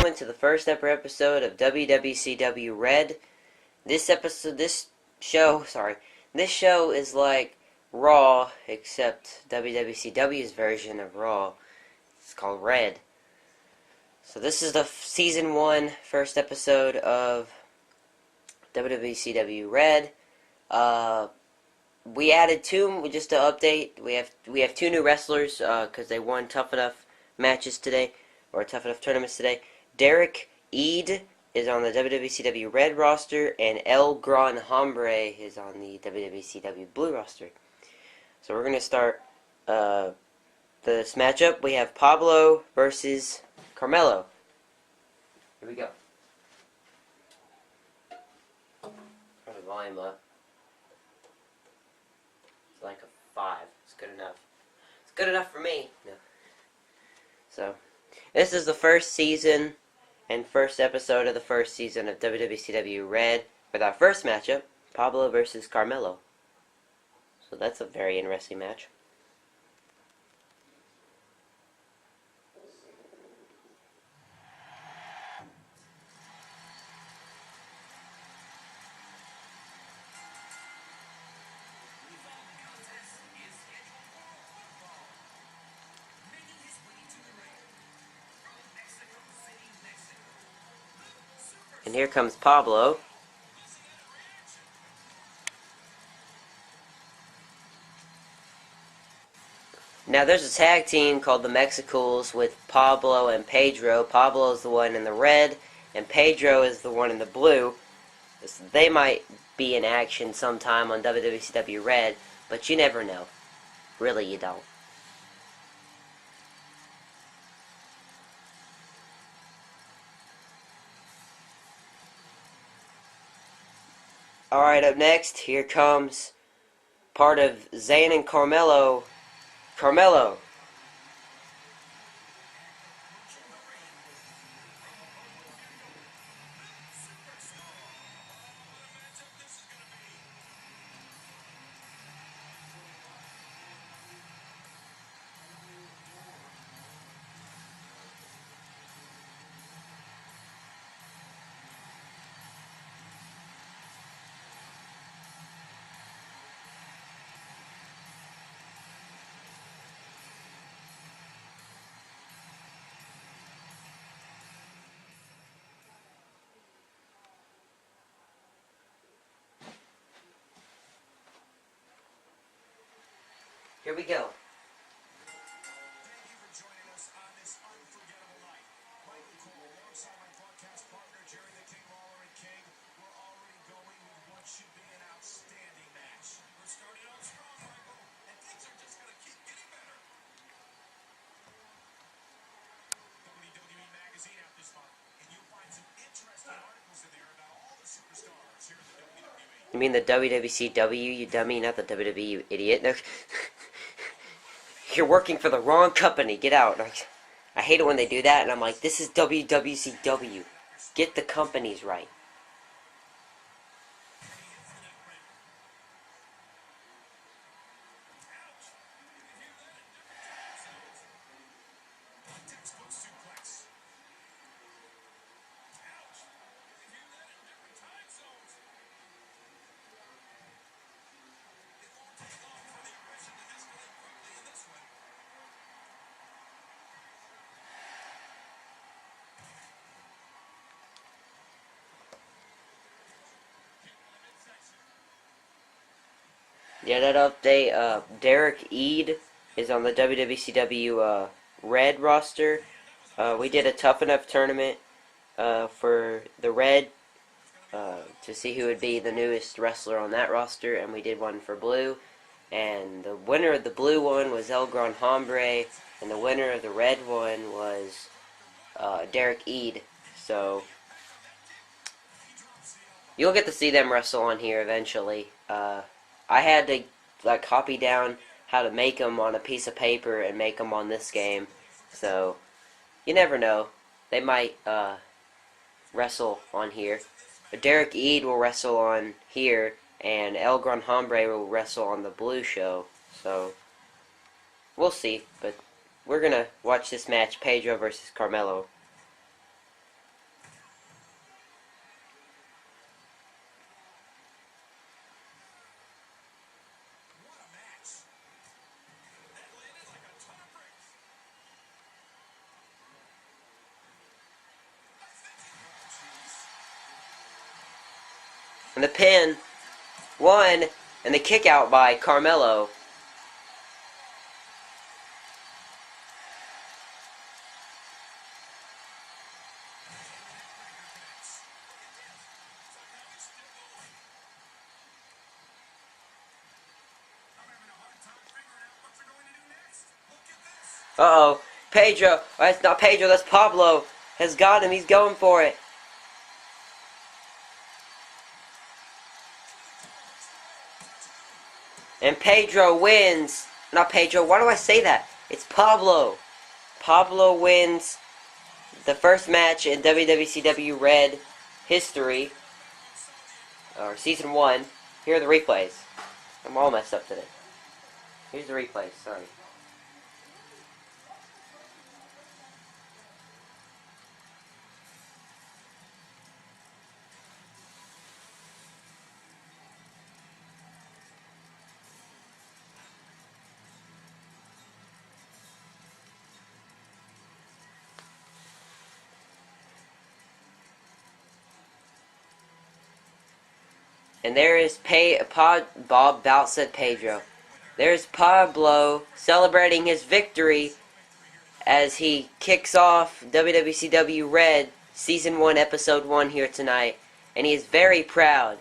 gentlemen, to the first ever episode of WWCW Red. This show is like Raw, except WWCW's version of Raw. It's called Red. So this is the season 1 first episode of WWCW Red. We added two, just to update. We have two new wrestlers because they won Tough Enough matches today, or Tough Enough tournaments today. Derek Eid is on the WWCW Red roster, and El Gran Hombre is on the WWCW Blue roster. So we're going to start this matchup. We have Pablo versus Carmelo. Here we go. Turn the volume up. It's like a 5. It's good enough. It's good enough for me. No. So, this is the first season and first episode of the first season of WWCW Red with our first matchup, Pablo versus Carmelo. So that's a very interesting match. And here comes Pablo. Now there's a tag team called the Mexicools with Pablo and Pedro. Pablo is the one in the red, and Pedro is the one in the blue. They might be in action sometime on WWCW Red, but you never know. Really, you don't. Alright, up next, here comes part of Zayn and Carmelo. Carmelo. Here we go. You mean the WWCW, you dummy, not the WWE, you idiot. No. You're working for the wrong company. Get out. I hate it when they do that, and I'm like, this is WWCW. Get the companies right. Yeah, that update, Derek Eid is on the WWCW Red roster. We did a Tough Enough tournament for the Red to see who would be the newest wrestler on that roster, and we did one for Blue. And the winner of the Blue one was El Gran Hombre, and the winner of the Red one was Derek Eid. So you'll get to see them wrestle on here eventually. I had to copy down how to make them on a piece of paper and make them on this game. So you never know. They might wrestle on here. But Derek Eid will wrestle on here, and El Gran Hombre will wrestle on the Blue show. So we'll see. But we're gonna watch this match, Pedro versus Carmelo. And the pin. 1. And the kick out by Carmelo. Uh-oh. Pedro. That's not Pedro, that's Pablo. Has got him. He's going for it. And Pedro wins. Not Pedro. Why do I say that? It's Pablo. Pablo wins the first match in WWCW Red history. Or Season 1. Here are the replays. I'm all messed up today. Here's the replays. Sorry. And there is Bob Bout said Pedro. There's Pablo celebrating his victory as he kicks off WWCW Red Season 1 Episode 1 here tonight. And he is very proud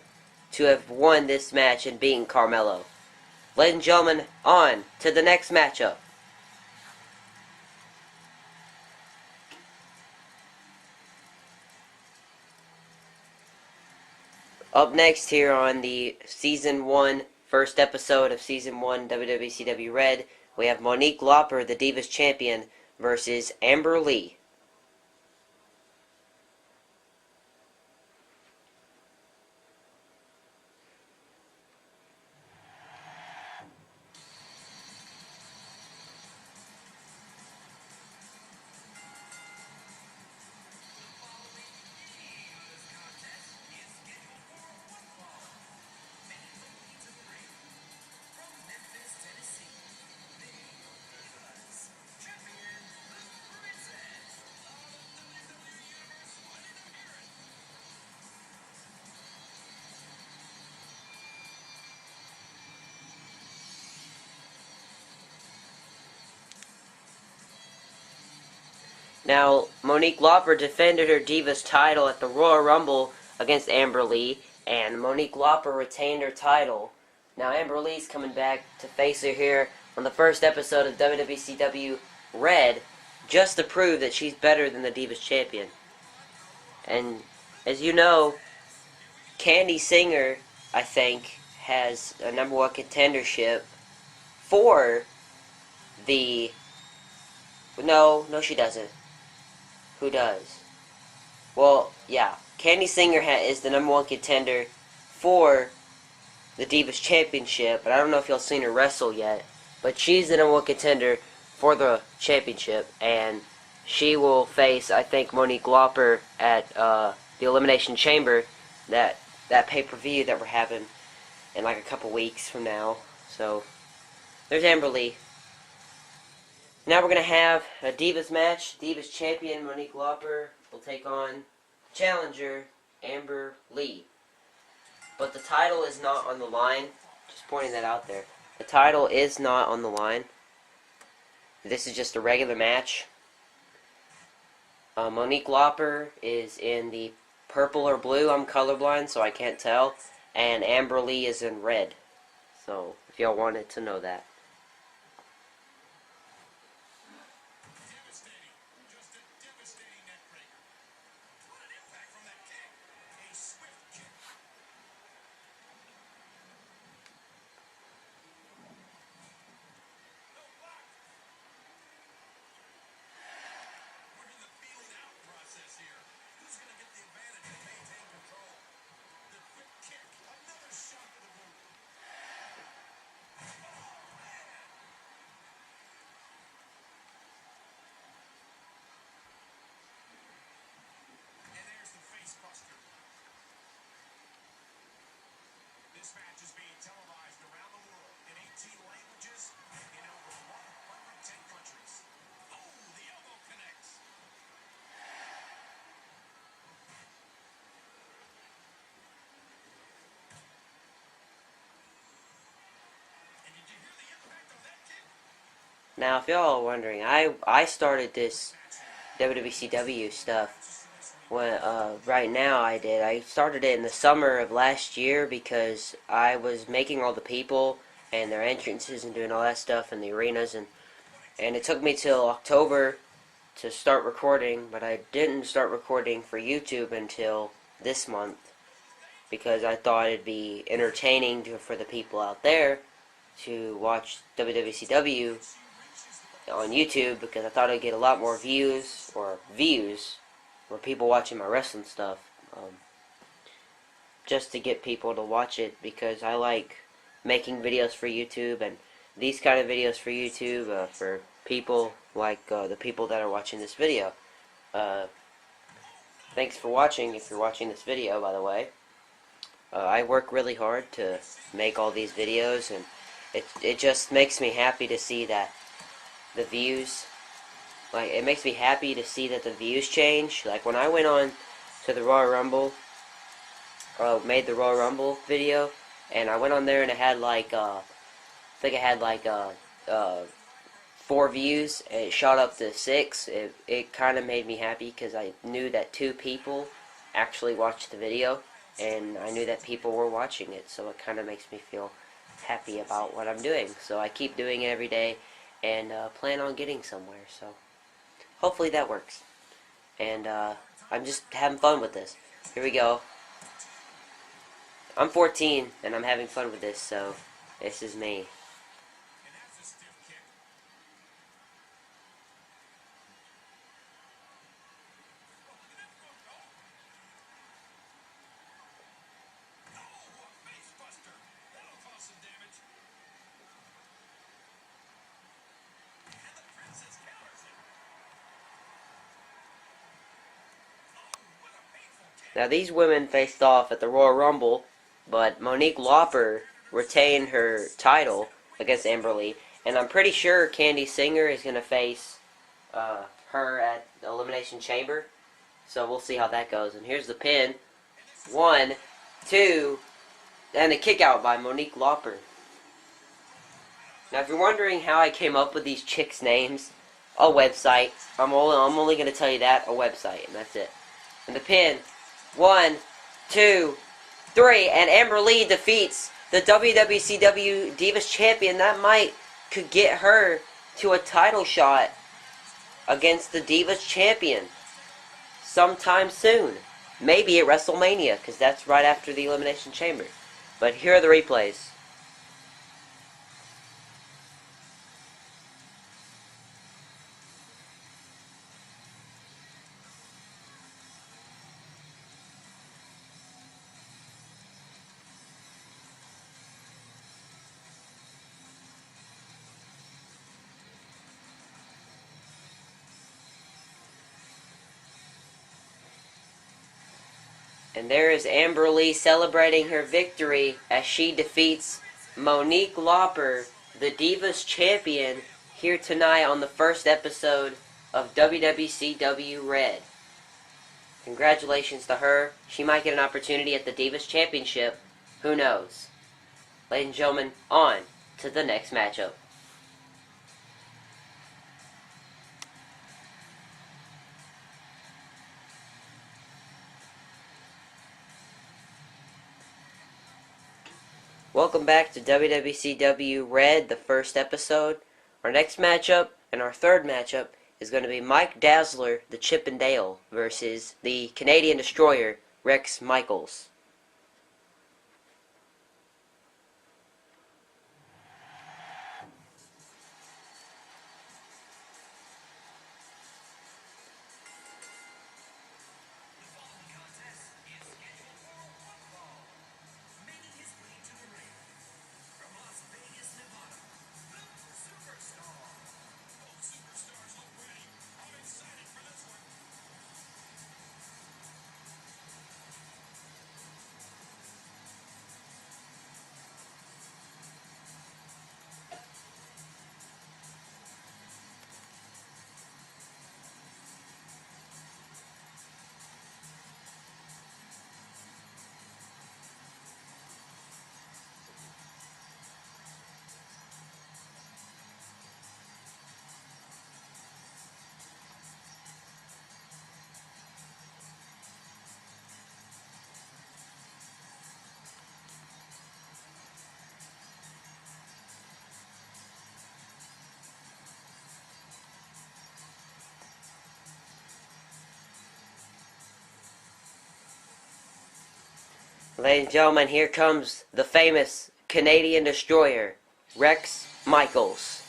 to have won this match and beaten Carmelo. Ladies and gentlemen, on to the next matchup. Up next here on the Season 1 first episode of Season 1 WWCW Red, we have Monique Lauper, the Divas Champion, versus Amber Lee. Now, Monique Lauper defended her Divas title at the Royal Rumble against Amber Lee, and Monique Lauper retained her title. Now, Amber Lee's coming back to face her here on the first episode of WWCW Red, just to prove that she's better than the Divas Champion. And, as you know, Candy Singer, I think, has a #1 contendership for the... No, she doesn't. Who does? Well, yeah. Candy Singer is the #1 contender for the Divas Championship, but I don't know if y'all seen her wrestle yet. But she's the #1 contender for the championship, and she will face, I think, Monique Lauper at the Elimination Chamber, that pay-per-view that we're having in like a couple weeks from now. So, there's Amber Lee. Now we're going to have a Divas match. Divas Champion Monique Lauper will take on challenger Amber Lee. But the title is not on the line. Just pointing that out there. The title is not on the line. This is just a regular match. Monique Lauper is in the purple or blue. I'm colorblind, so I can't tell. And Amber Lee is in red. So, if y'all wanted to know that. Now, if y'all are wondering, I started this WWCW stuff when right now I did. I started it in the summer of last year because I was making all the people and their entrances and doing all that stuff in the arenas, and it took me till October to start recording, but I didn't start recording for YouTube until this month because I thought it'd be entertaining for the people out there to watch WWCW on YouTube, because I thought I'd get a lot more views or people watching my wrestling stuff, just to get people to watch it, because I like making videos for YouTube, and these kind of videos for YouTube for people like the people that are watching this video. Thanks for watching, if you're watching this video, by the way. I work really hard to make all these videos, and it just makes me happy to see that the views, like, it makes me happy to see that the views change. Like, when I went on to the Royal Rumble, made the Royal Rumble video, and I went on there and it had like, I think it had like 4 views, and it shot up to 6. It kind of made me happy because I knew that 2 people actually watched the video, and I knew that people were watching it, so it kind of makes me feel happy about what I'm doing. So I keep doing it every day, and plan on getting somewhere, so hopefully that works. And I'm just having fun with this. Here we go. I'm 14 and I'm having fun with this, so this is me. Now, these women faced off at the Royal Rumble, but Monique Lauper retained her title against Amber Lee, and I'm pretty sure Candy Singer is going to face her at the Elimination Chamber, so we'll see how that goes. And here's the pin. 1, 2, and a kick out by Monique Lauper. Now, if you're wondering how I came up with these chicks' names, a website. I'm only going to tell you that, a website, and that's it. And the pin. 1, 2, 3, and Amber Lee defeats the WWCW Divas Champion. That could get her to a title shot against the Divas Champion sometime soon. Maybe at WrestleMania, because that's right after the Elimination Chamber. But here are the replays. And there is Amber Lee celebrating her victory as she defeats Monique Lauper, the Divas Champion, here tonight on the first episode of WWCW Red. Congratulations to her. She might get an opportunity at the Divas Championship. Who knows? Ladies and gentlemen, on to the next matchup. Welcome back to WWCW Red, the first episode. Our next matchup, and our third matchup, is going to be Mike Dazzler, the Chippendale, versus the Canadian Destroyer, Rex Michaels. Ladies and gentlemen, here comes the famous Canadian destroyer, Rex Michaels.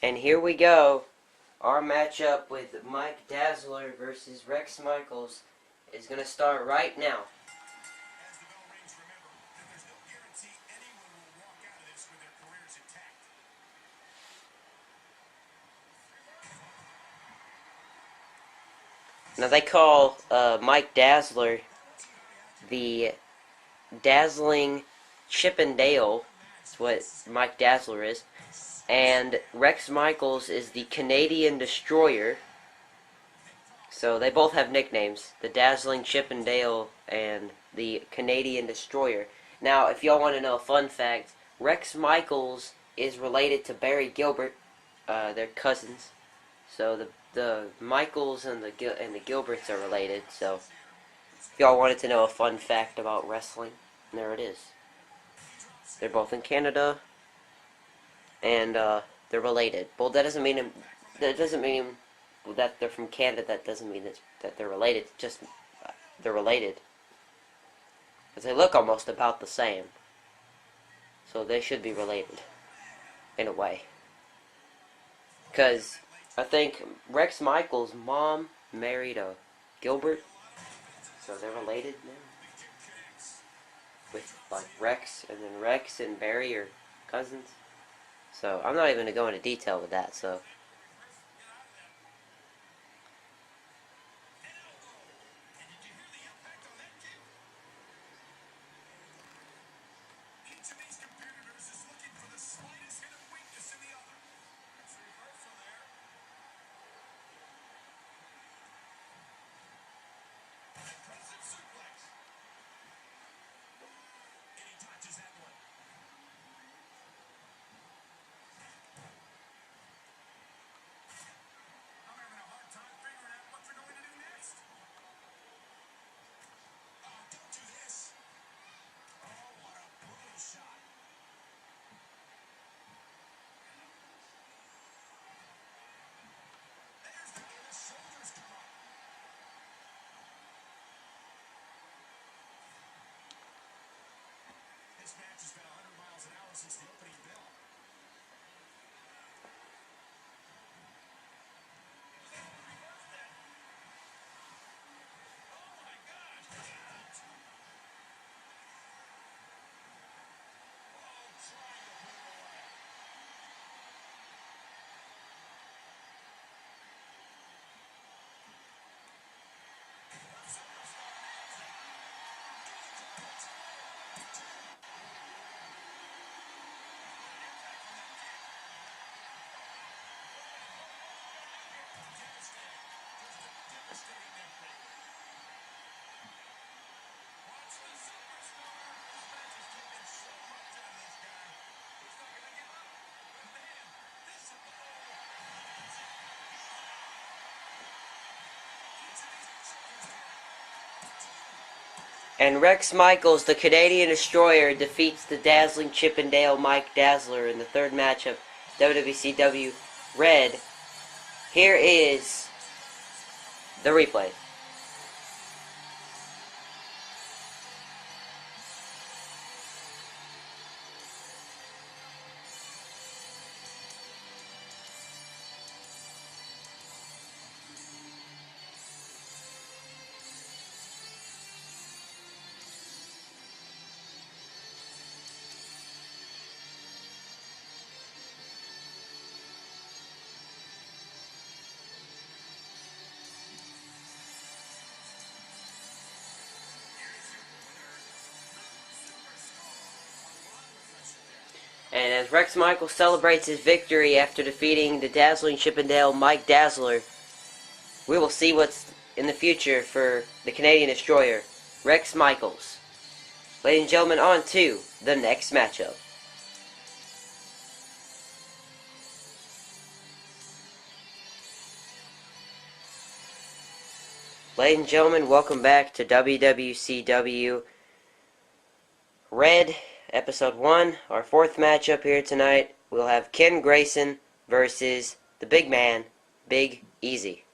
And here we go. Our matchup with Mike Dazzler versus Rex Michaels is going to start right now. Now they call Mike Dazzler the Dazzling Chippendale. That's what Mike Dazzler is. And Rex Michaels is the Canadian Destroyer. So they both have nicknames, the Dazzling Chippendale and the Canadian Destroyer. Now, if y'all want to know a fun fact, Rex Michaels is related to Barry Gilbert. They're cousins. So the Michaels and the Gilberts are related. So if y'all wanted to know a fun fact about wrestling, there it is. They're both in Canada, and they're related. Well, that doesn't mean that they're from Canada. That doesn't mean that they're related. Just they're related because they look almost about the same. So they should be related in a way. Because I think Rex Michaels' mom married a Gilbert, so they're related now. With like Rex, and then Rex and Barry are cousins. So I'm not even going to go into detail with that. So this match has been 100 miles an hour since the opening bell. and Rex Michaels, the Canadian Destroyer, defeats the Dazzling Chippendale Mike Dazzler in the third match of WWCW Red. Here is the replay. And as Rex Michaels celebrates his victory after defeating the dazzling Chippendale Mike Dazzler, we will see what's in the future for the Canadian Destroyer, Rex Michaels. Ladies and gentlemen, on to the next matchup. Ladies and gentlemen, welcome back to WWCW Red, Episode 1. Our fourth matchup here tonight, we'll have Ken Grayson versus the big man, Big Easy.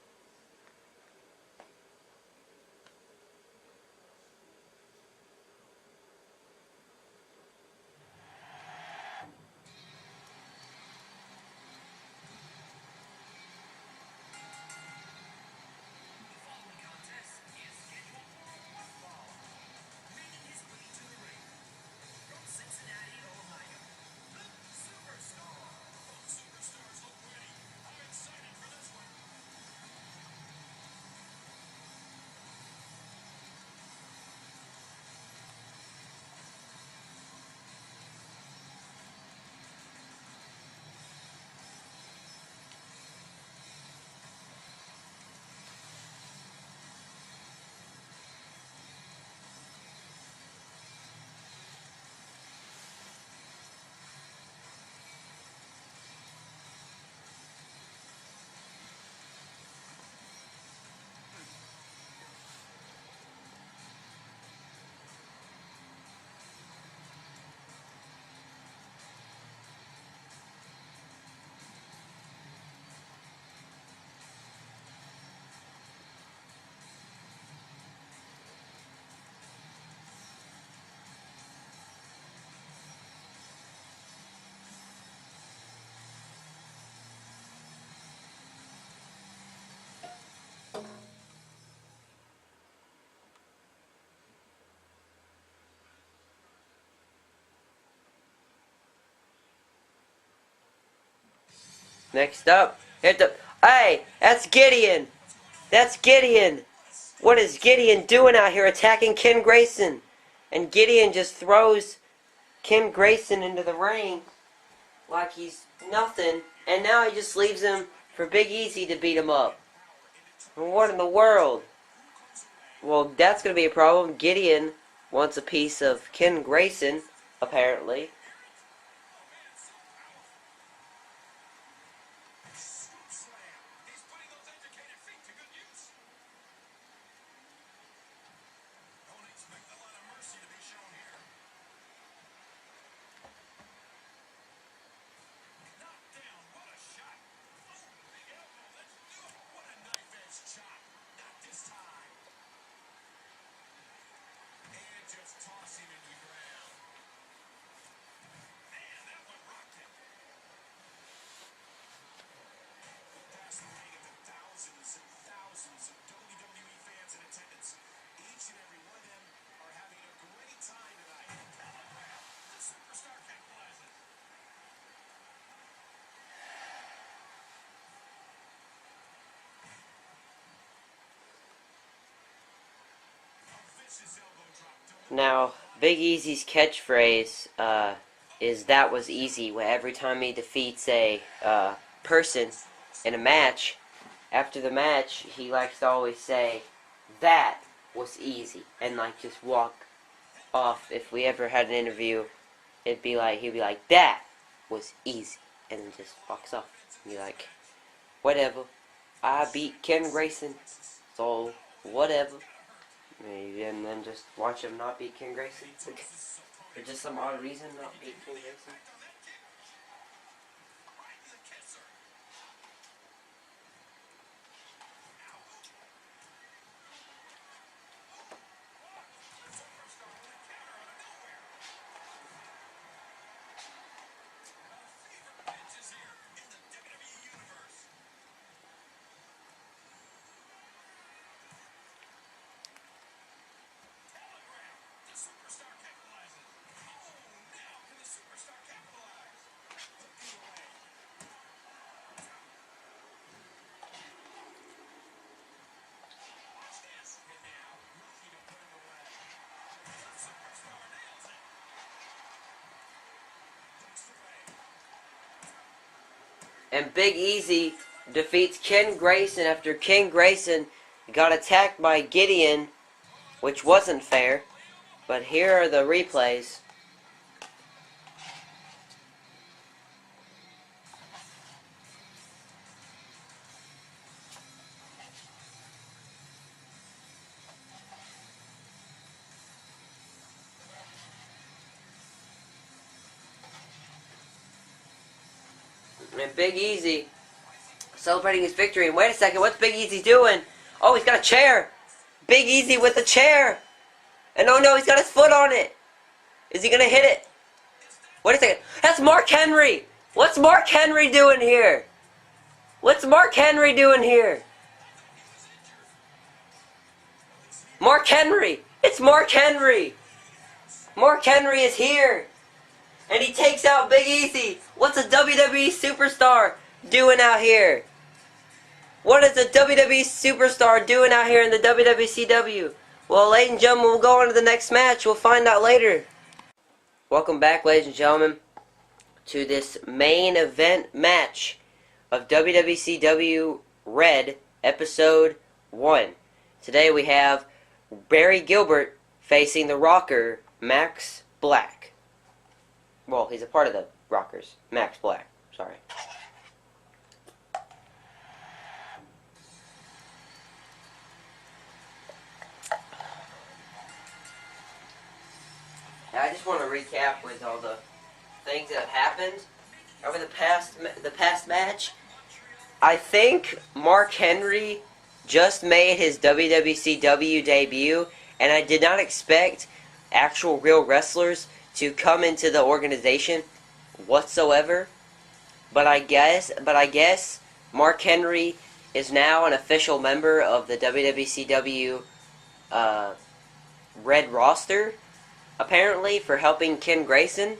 Next up, hey, that's Gideon! That's Gideon! What is Gideon doing out here attacking Ken Grayson? And Gideon just throws Ken Grayson into the ring like he's nothing, and now he just leaves him for Big Easy to beat him up. What in the world? Well, that's going to be a problem. Gideon wants a piece of Ken Grayson, apparently. Now, Big Easy's catchphrase is "that was easy." Every time he defeats a person in a match, after the match, he likes to always say, "that was easy," and like just walk off. If we ever had an interview, he'd be like, "that was easy," and then just walks off. And be like, "Whatever, I beat Ken Grayson, so whatever." And then just watch him not beat Ken Grayson. For just some odd reason, not beat Ken Grayson. And Big Easy defeats Ken Grayson after Ken Grayson got attacked by Gideon, which wasn't fair. But here are the replays. And Big Easy celebrating his victory. And wait a second, what's Big Easy doing? Oh, he's got a chair. Big Easy with a chair. And oh no, he's got his foot on it. Is he going to hit it? Wait a second. That's Mark Henry. What's Mark Henry doing here? What's Mark Henry doing here? Mark Henry. It's Mark Henry. Mark Henry is here. And he takes out Big Easy. What's a WWE superstar doing out here? What is a WWE superstar doing out here in the WWCW? Well, ladies and gentlemen, we'll go on to the next match. We'll find out later. Welcome back, ladies and gentlemen, to this main event match of WWCW Red, Episode 1. Today we have Barry Gilbert facing the Rocker, Max Black. Well, he's a part of the Rockers. Max Black. Sorry. I just want to recap with all the things that have happened over the past match. I think Mark Henry just made his WWCW debut, and I did not expect actual real wrestlers to come into the organization whatsoever. But I guess Mark Henry is now an official member of the WWCW Red roster, apparently, for helping Ken Grayson.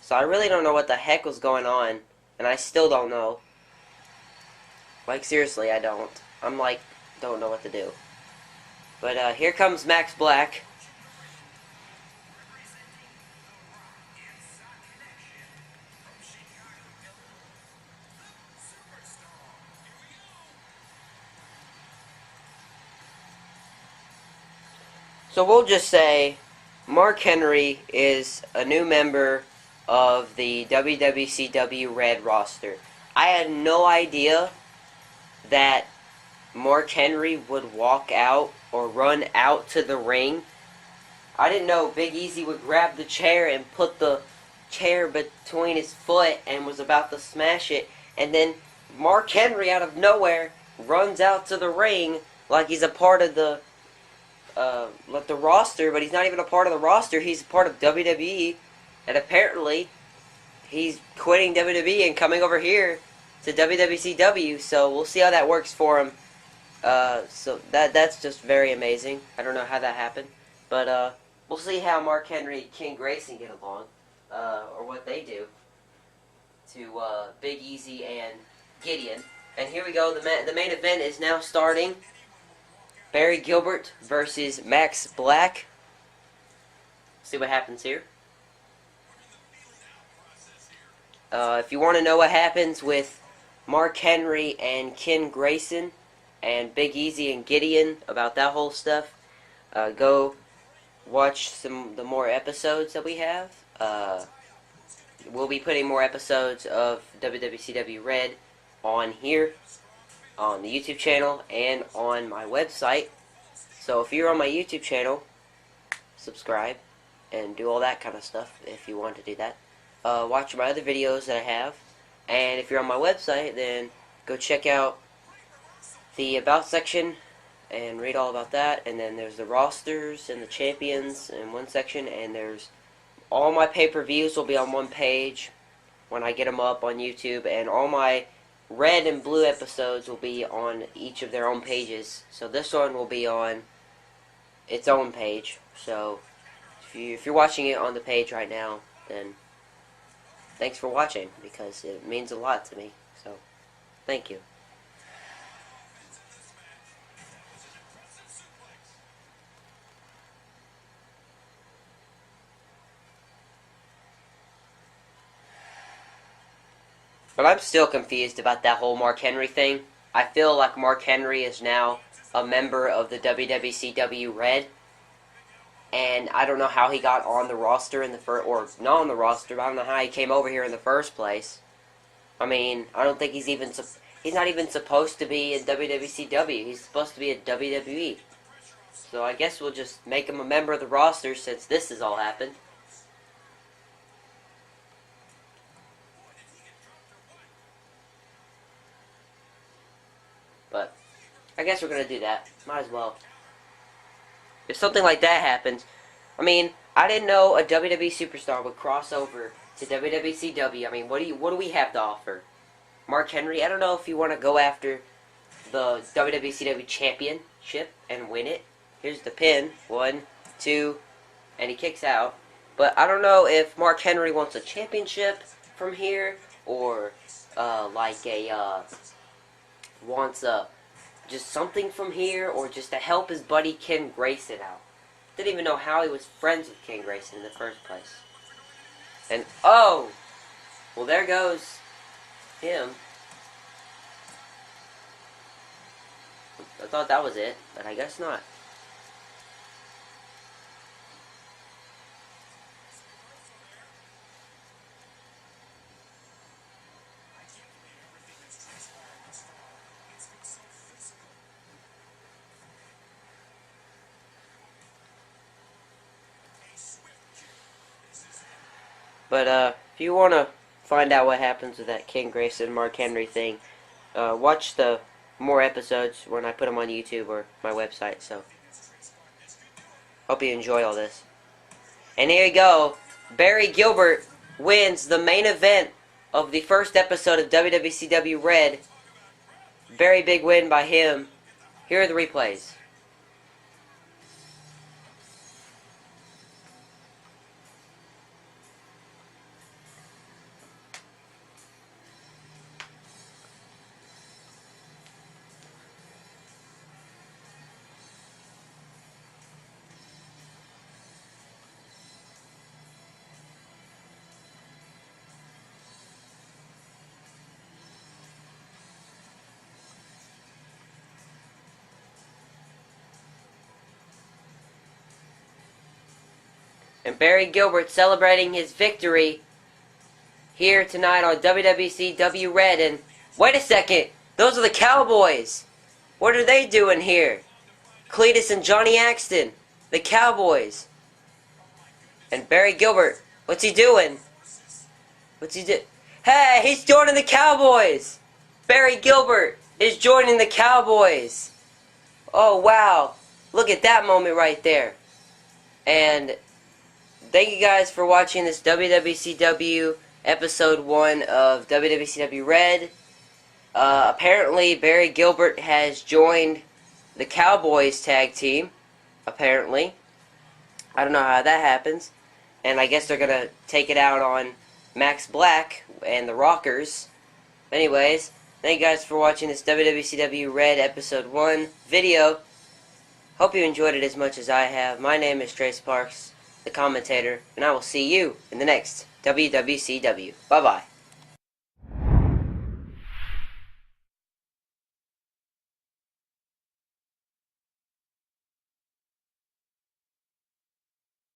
So I really don't know what the heck was going on, and I still don't know. Like, seriously, I don't. I'm like, don't know what to do. But here comes Max Black. So we'll just say Mark Henry is a new member of the WWCW Red roster. I had no idea that Mark Henry would walk out or run out to the ring. I didn't know Big Easy would grab the chair and put the chair between his foot and was about to smash it. And then Mark Henry, out of nowhere, runs out to the ring like he's a part of the roster, but he's not even a part of the roster. He's a part of WWE, and apparently he's quitting WWE and coming over here to WWCW. So we'll see how that works for him. So that's just very amazing. I don't know how that happened, but we'll see how Mark Henry and King Grayson get along, or what they do to Big Easy and Gideon. And here we go. The main event is now starting. Barry Gilbert versus Max Black. See what happens here. If you want to know what happens with Mark Henry and Ken Grayson and Big Easy and Gideon, about that whole stuff, go watch the more episodes that we have. We'll be putting more episodes of WWCW Red on here, on the YouTube channel, and on my website. So if you're on my YouTube channel, subscribe and do all that kind of stuff if you want to do that. Watch my other videos that I have. And if you're on my website, then go check out the About section and read all about that. And then there's the rosters and the champions in one section. And there's all my pay-per-views will be on one page when I get them up on YouTube. And all my red and blue episodes will be on each of their own pages. So this one will be on its own page. So if you're watching it on the page right now, then thanks for watching, because it means a lot to me. So thank you. But I'm still confused about that whole Mark Henry thing. I feel like Mark Henry is now a member of the WWCW Red, and I don't know how he got on the roster in the first, or not on the roster. But I don't know how he came over here in the first place. I mean, I don't think he's not even supposed to be in WWCW. He's supposed to be in WWE. So I guess we'll just make him a member of the roster since this has all happened. But I guess we're going to do that. Might as well. If something like that happens, I mean, I didn't know a WWE superstar would cross over to WWCW. I mean, what do we have to offer? Mark Henry, I don't know if you want to go after the WWCW Championship and win it. Here's the pin. 1, 2, and he kicks out. But I don't know if Mark Henry wants a championship from here, or wants just something from here, or just to help his buddy Ken Grayson out. Didn't even know how he was friends with Ken Grayson in the first place. And oh, well, there goes him. I thought that was it, but I guess not. But if you want to find out what happens with that Ken Grayson, Mark Henry thing, watch the more episodes when I put them on YouTube or my website. So, hope you enjoy all this. And here you go. Barry Gilbert wins the main event of the first episode of WWCW Red. Very big win by him. Here are the replays. And Barry Gilbert celebrating his victory here tonight on WWCW Red. And wait a second, those are the Cowboys. What are they doing here? Cletus and Johnny Axton, the Cowboys. And Barry Gilbert, what's he doing? What's he do? Hey, he's joining the Cowboys. Barry Gilbert is joining the Cowboys. Oh, wow. Look at that moment right there. And thank you guys for watching this WWCW Episode 1 of WWCW Red. Apparently, Barry Gilbert has joined the Cowboys tag team. Apparently. I don't know how that happens. And I guess they're going to take it out on Max Black and the Rockers. Anyways, thank you guys for watching this WWCW Red Episode 1 video. Hope you enjoyed it as much as I have. My name is Trace Parks, the commentator, and I will see you in the next WWCW. Bye-bye.